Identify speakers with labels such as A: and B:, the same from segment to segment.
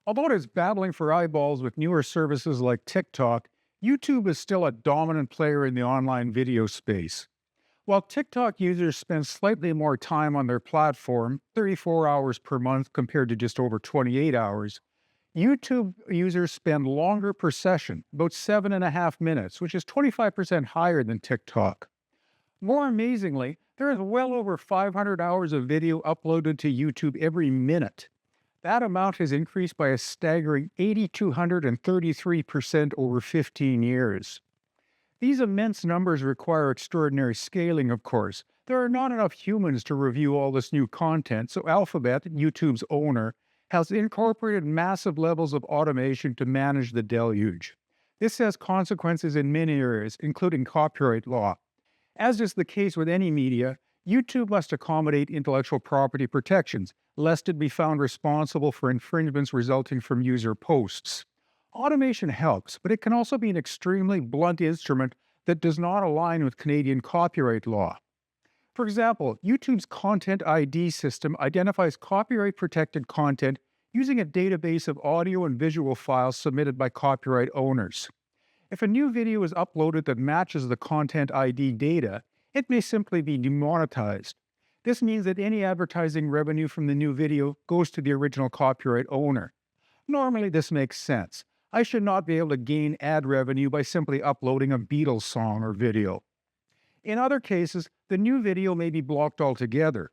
A: Although it is battling for eyeballs with newer services like TikTok, YouTube is still a dominant player in the online video space. While TikTok users spend slightly more time on their platform, 34 hours per month compared to just over 28 hours, YouTube users spend longer per session, about 7.5 minutes, which is 25% higher than TikTok. More amazingly, there is well over 500 hours of video uploaded to YouTube every minute. That amount has increased by a staggering 8,233% over 15 years. These immense numbers require extraordinary scaling, of course. There are not enough humans to review all this new content, so Alphabet, YouTube's owner, has incorporated massive levels of automation to manage the deluge. This has consequences in many areas, including copyright law. As is the case with any media, YouTube must accommodate intellectual property protections, lest it be found responsible for infringements resulting from user posts. Automation helps, but it can also be an extremely blunt instrument that does not align with Canadian copyright law. For example, YouTube's Content ID system identifies copyright protected content using a database of audio and visual files submitted by copyright owners. If a new video is uploaded that matches the Content ID data, it may simply be demonetized. This means that any advertising revenue from the new video goes to the original copyright owner. Normally, this makes sense. I should not be able to gain ad revenue by simply uploading a Beatles song or video. In other cases, the new video may be blocked altogether.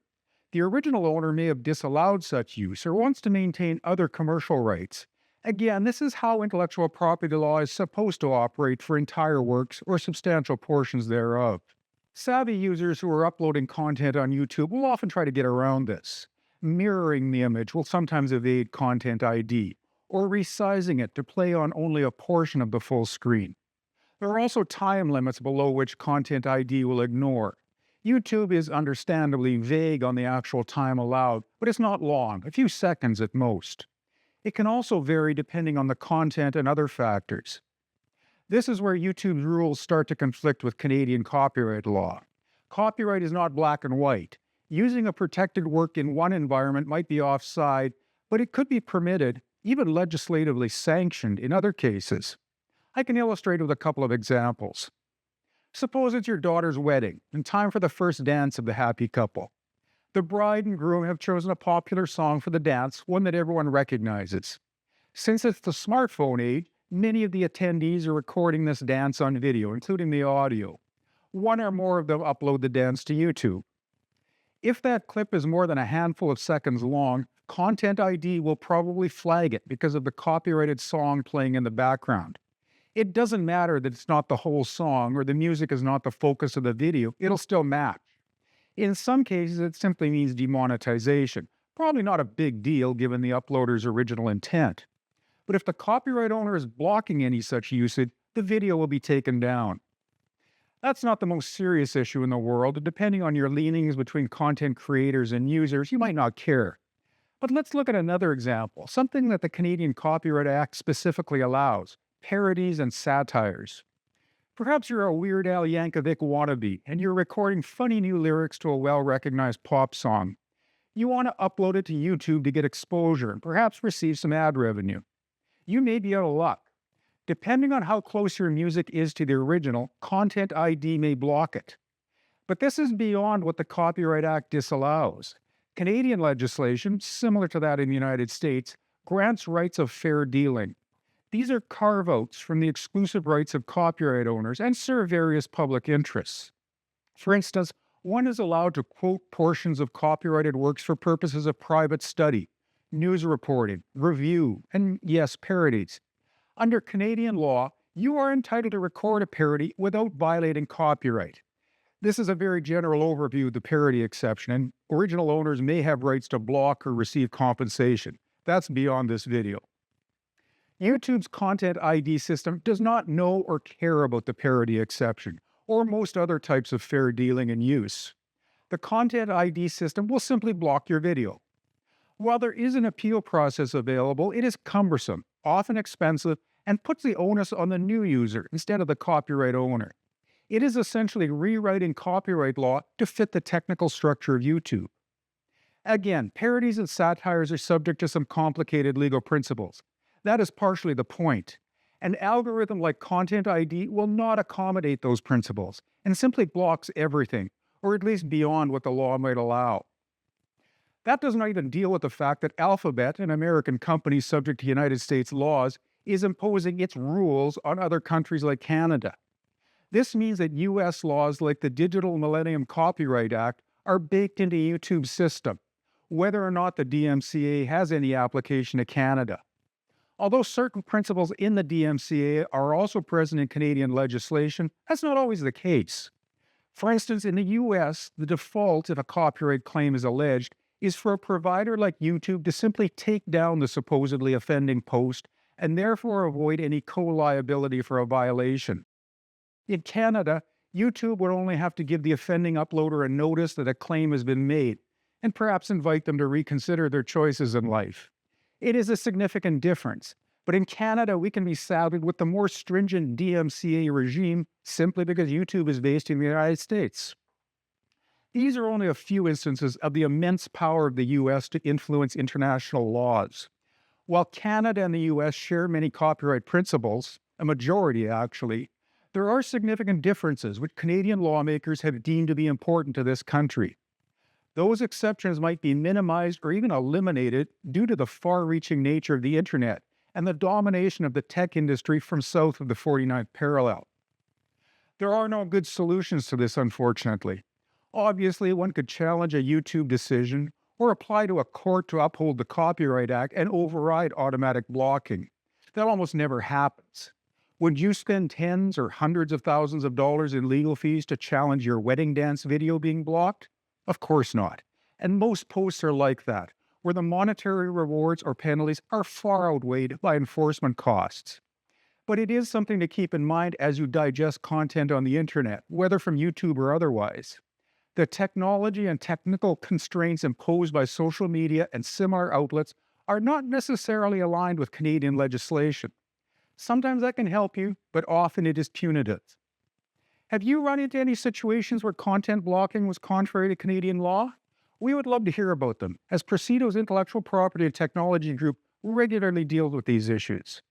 A: The original owner may have disallowed such use or wants to maintain other commercial rights. Again, this is how intellectual property law is supposed to operate for entire works or substantial portions thereof. Savvy users who are uploading content on YouTube will often try to get around this. Mirroring the image will sometimes evade Content ID, or resizing it to play on only a portion of the full screen. There are also time limits below which Content ID will ignore. YouTube is understandably vague on the actual time allowed, but it's not long, a few seconds at most. It can also vary depending on the content and other factors. This is where YouTube's rules start to conflict with Canadian copyright law. Copyright is not black and white. Using a protected work in one environment might be offside, but it could be permitted, even legislatively sanctioned, in other cases. I can illustrate with a couple of examples. Suppose it's your daughter's wedding and time for the first dance of the happy couple. The bride and groom have chosen a popular song for the dance, one that everyone recognizes. Since it's the smartphone age, many of the attendees are recording this dance on video, including the audio. One or more of them upload the dance to YouTube. If that clip is more than a handful of seconds long, Content ID will probably flag it because of the copyrighted song playing in the background. It doesn't matter that it's not the whole song or the music is not the focus of the video, it'll still match. In some cases, it simply means demonetization. Probably not a big deal given the uploader's original intent. But if the copyright owner is blocking any such usage, the video will be taken down. That's not the most serious issue in the world, and depending on your leanings between content creators and users, you might not care. But let's look at another example, something that the Canadian Copyright Act specifically allows: parodies and satires. Perhaps you're a Weird Al Yankovic wannabe, and you're recording funny new lyrics to a well-recognized pop song. You want to upload it to YouTube to get exposure and perhaps receive some ad revenue. You may be out of luck. Depending on how close your music is to the original, Content ID may block it. But this is beyond what the Copyright Act disallows. Canadian legislation, similar to that in the United States, grants rights of fair dealing. These are carve-outs from the exclusive rights of copyright owners and serve various public interests. For instance, one is allowed to quote portions of copyrighted works for purposes of private study, news reporting, review, and yes, parodies. Under Canadian law, you are entitled to record a parody without violating copyright. This is a very general overview of the parody exception, and original owners may have rights to block or receive compensation. That's beyond this video. YouTube's Content ID system does not know or care about the parody exception, or most other types of fair dealing and use. The Content ID system will simply block your video. While there is an appeal process available, it is cumbersome, often expensive, and puts the onus on the new user instead of the copyright owner. It is essentially rewriting copyright law to fit the technical structure of YouTube. Again, parodies and satires are subject to some complicated legal principles. That is partially the point. An algorithm like Content ID will not accommodate those principles and simply blocks everything, or at least beyond what the law might allow. That does not even deal with the fact that Alphabet, an American company subject to United States laws, is imposing its rules on other countries like Canada. This means that US laws like the Digital Millennium Copyright Act are baked into YouTube's system, whether or not the DMCA has any application to Canada. Although certain principles in the DMCA are also present in Canadian legislation, that's not always the case. For instance, in the US, the default, if a copyright claim is alleged, is for a provider like YouTube to simply take down the supposedly offending post and therefore avoid any co-liability for a violation. In Canada, YouTube would only have to give the offending uploader a notice that a claim has been made, and perhaps invite them to reconsider their choices in life. It is a significant difference, but in Canada, we can be saddled with the more stringent DMCA regime simply because YouTube is based in the United States. These are only a few instances of the immense power of the US to influence international laws. While Canada and the US share many copyright principles, a majority actually, there are significant differences which Canadian lawmakers have deemed to be important to this country. Those exceptions might be minimized or even eliminated due to the far-reaching nature of the internet and the domination of the tech industry from south of the 49th parallel. There are no good solutions to this, unfortunately. Obviously, one could challenge a YouTube decision or apply to a court to uphold the Copyright Act and override automatic blocking. That almost never happens. Would you spend tens or hundreds of thousands of dollars in legal fees to challenge your wedding dance video being blocked? Of course not. And most posts are like that, where the monetary rewards or penalties are far outweighed by enforcement costs. But it is something to keep in mind as you digest content on the internet, whether from YouTube or otherwise. The technology and technical constraints imposed by social media and similar outlets are not necessarily aligned with Canadian legislation. Sometimes that can help you, but often it is punitive. Have you run into any situations where content blocking was contrary to Canadian law? We would love to hear about them, as Presido's Intellectual Property and Technology Group regularly deals with these issues.